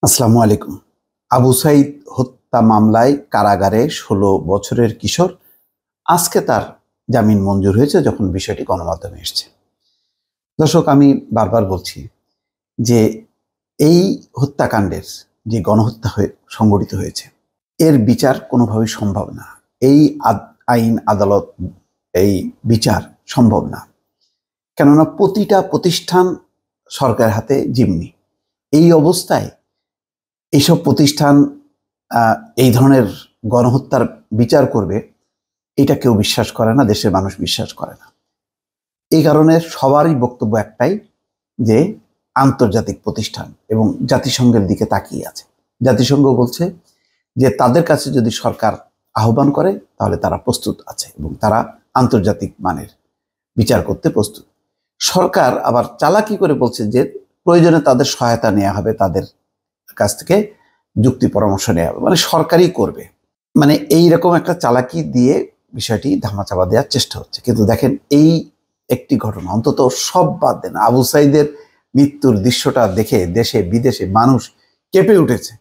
আসসালামু আলাইকুম। আবু সাইদ হত্যা মামলায় কারাগারে ১৬ বছরের কিশোর, আজকে তার জামিন মঞ্জুর হয়েছে যখন বিষয়টি গণমাধ্যমে এসছে। দর্শক, আমি বারবার বলছি যে এই হত্যাকাণ্ডের যে গণহত্যা সংঘটিত হয়েছে, এর বিচার কোনোভাবেই সম্ভব না। এই আইন আদালত এই বিচার সম্ভব না, কেননা প্রতিটা প্রতিষ্ঠান সরকারের হাতে জিম্মি। এই অবস্থায় এইসব প্রতিষ্ঠান এই ধরনের গণহত্যার বিচার করবে, এটা কেউ বিশ্বাস করে না, দেশের মানুষ বিশ্বাস করে না। এই কারণে সবারই বক্তব্য একটাই, যে আন্তর্জাতিক প্রতিষ্ঠান এবং জাতিসংঘের দিকে তাকিয়ে আছে। জাতিসংঘ বলছে যে তাদের কাছে যদি সরকার আহ্বান করে তাহলে তারা প্রস্তুত আছে এবং তারা আন্তর্জাতিক মানের বিচার করতে প্রস্তুত। সরকার আবার চালাকি করে বলছে যে প্রয়োজনে তাদের সহায়তা নেওয়া হবে, তাদের কাছ থেকে যুক্তি পরামর্শ নেওয়া হবে, মানে সরকারই করবে। মানে এইরকম একটা চালাকি দিয়ে বিষয়টি ধামাচাপা দেওয়ার চেষ্টা হচ্ছে। কিন্তু দেখেন, এই একটি ঘটনা অন্তত সব বাদ দেন, আবু সাইদের মৃত্যুর দৃশ্যটা দেখে দেশে বিদেশে মানুষ কেঁপে উঠেছে,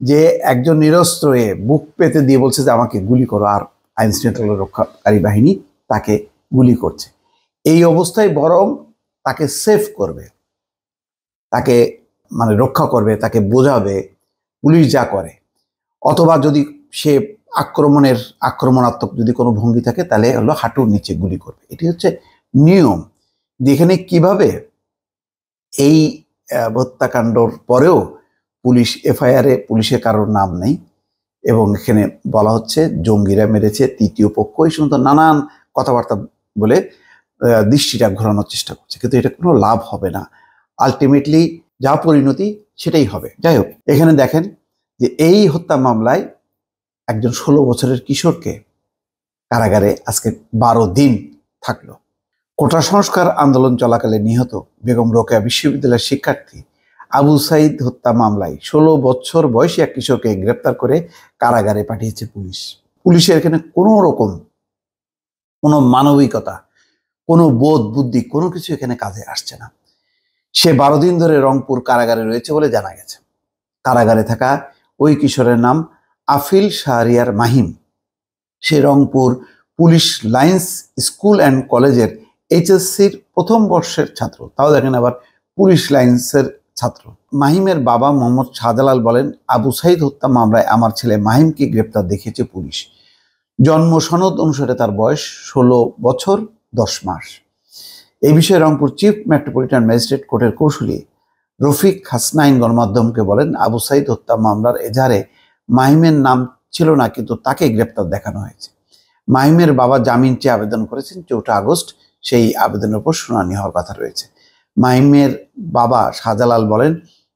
যে একজন নিরস্ত্র বুক পেতে দিয়ে বলছে যে আমাকে গুলি করো, আর আইন শৃঙ্খলা রক্ষাকারী বাহিনী তাকে গুলি করছে। এই অবস্থায় বরং তাকে সেভ করবে, তাকে মানে রক্ষা করবে, তাকে বোঝাবে পুলিশ যা করে, অথবা যদি সে আক্রমণাত্মক যদি কোনো ভঙ্গি থাকে তাহলে হলো হাঁটুর নিচে গুলি করবে। এটি হচ্ছে নিয়ম। যেখানে কিভাবে এই হত্যাকাণ্ডর পরেও পুলিশ এফআইআরে পুলিশের কারোর নাম নেই এবং এখানে বলা হচ্ছে জঙ্গিরা মেরেছে, তৃতীয় পক্ষ, এই সমস্ত নানান কথাবার্তা বলে দৃষ্টিটা ঘোরানোর চেষ্টা করছে, কিন্তু এটা কোনো লাভ হবে না। আলটিমেটলি যা পরিণতি সেটাই হবে। যাই হোক, এখানে দেখেন যে এই হত্যা মামলায় একজন ১৬ বছরের কিশোরকে কারাগারে আজকে ১২ দিন থাকলো। কোটা সংস্কার আন্দোলন চলাকালে নিহত বেগম রোকেয়া বিশ্ববিদ্যালয়ের শিক্ষার্থী আবু সাইদ হত্যা মামলায় ১৬ বছর বয়সী এক কিশোরকে গ্রেপ্তার করে কারাগারে পাঠিয়েছে পুলিশ। পুলিশের এখানে কোনো রকম কোনো মানবিকতা, কোনো বোধ বুদ্ধি, কোনো কিছু এখানে কাজে আসছে না। সে ১২ দিন ধরে রংপুর কারাগারে রয়েছে বলে জানা গেছে। কারাগারে থাকা ওই কিশোরের নাম আফিল শাহরিয়ার মাহিম। সে Rangpur police lines school and কলেজের এইচএসসির প্রথম বর্ষের ছাত্র। তাও দেখেন, আবার পুলিশ লাইন্সের ছাত্র। মাহিমের বাবা মোহাম্মদ শাহজালাল বলেন, আবু সাইদ হত্যা মামলায় আমার ছেলে মাহিমকে গ্রেপ্তার দেখিয়েছে পুলিশ। জন্ম সনদ অনুসারে তার বয়স ১৬ বছর ১০ মাস। এই বিষয়ে রংপুর চিফ মেট্রোপলিটন ম্যাজিস্ট্রেট কোর্টের কৌঁসুলি রফিক হাসনাইন গণমাধ্যমকে বলেন, আবু সাইদ হত্যা মামলার এজাহারে মাহিমের নাম ছিল না, কিন্তু তাকে গ্রেপ্তার দেখানো হয়েছে। মাহিমের বাবা জামিন চেয়ে আবেদন করেছেন ৪ আগস্ট। সেই আবেদনের উপর শুনানি হওয়ার কথা রয়েছে। মাহিমের বাবা শাহজালাল বলেন,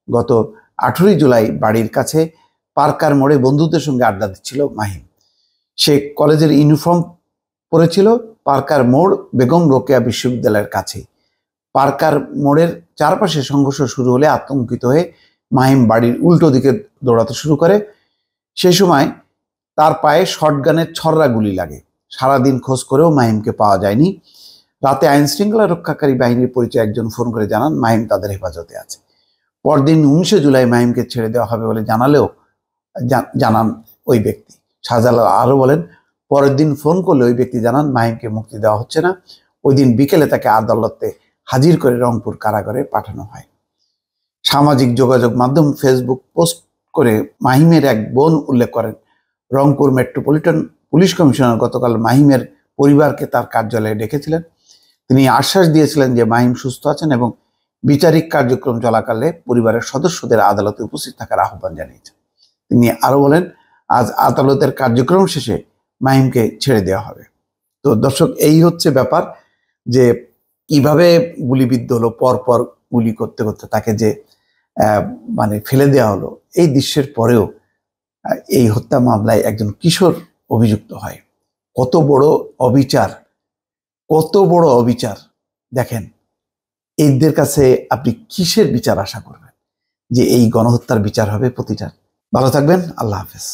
গত ১৮ জুলাই বাড়ির কাছে পার্কার মোড়ে বন্ধুদের সঙ্গে আড্ডা দিচ্ছিল মাহিম। সে কলেজের ইউনিফর্ম পরেছিল। পার্কার মোড় বেগম রোকেয়া বিশ্ববিদ্যালয়ের কাছে। পার্কার মোড়ের চারপাশে সংঘর্ষ শুরু হলে আতঙ্কিত হয়ে মাহিম বাড়ির উল্টো দিকে দৌড়াতে শুরু করে। সেই সময় তার পায়ে শটগানের ছররা গুলি লাগে। সারাদিন খোঁজ করেও মাহিমকে পাওয়া যায়নি। রাতে আইন শৃঙ্খলা রক্ষাকারী বাহিনীর পরিচয় একজন ফোন করে জানান মাহিম তাদের হেফাজতে আছে। পরদিন ১৯ জুলাই মাহিমকে ছেড়ে দেওয়া হবে বলে জানান ওই ব্যক্তি। শাহজালাল আরও বলেন, পরের দিন ফোন করলে ওই ব্যক্তি জানান মাহিমকে মুক্তি দেওয়া হচ্ছে না। ওই দিন বিকেলে তাকে আদালতে হাজির করে রংপুর কারাগারে পাঠানো হয়। সামাজিক যোগাযোগ মাধ্যম ফেসবুক পোস্ট করে মাহিমের এক বোন উল্লেখ করেন, রংপুর মেট্রোপলিটন পুলিশ কমিশনার গতকাল মাহিমের পরিবারকে তার কার্যালয়ে ডেকেছিলেন। তিনি আশ্বাস দিয়েছিলেন যে মাহিম সুস্থ আছেন এবং বিচারিক কার্যক্রম চলাকালে পরিবারের সদস্যদের আদালতে উপস্থিত থাকার আহ্বান জানিয়েছেন। তিনি আরও বলেন, আজ আদালতের কার্যক্রম শেষে মাহিমকে ছেড়ে দেওয়া হবে। তো দর্শক, এই হচ্ছে ব্যাপার, যে কিভাবে গুলিবিদ্ধ হলো, পরপর গুলি করতে করতে তাকে যে মানে ফেলে দেওয়া হলো। এই দৃশ্যের পরেও এই হত্যা মামলায় একজন কিশোর অভিযুক্ত হয়। কত বড় অবিচার, কত বড় অবিচার! দেখেন, এদের কাছে আপনি কিসের বিচার আশা করবেন, যে এই গণহত্যার বিচার হবে প্রতিটা? ভালো থাকবেন, আল্লাহ হাফেজ।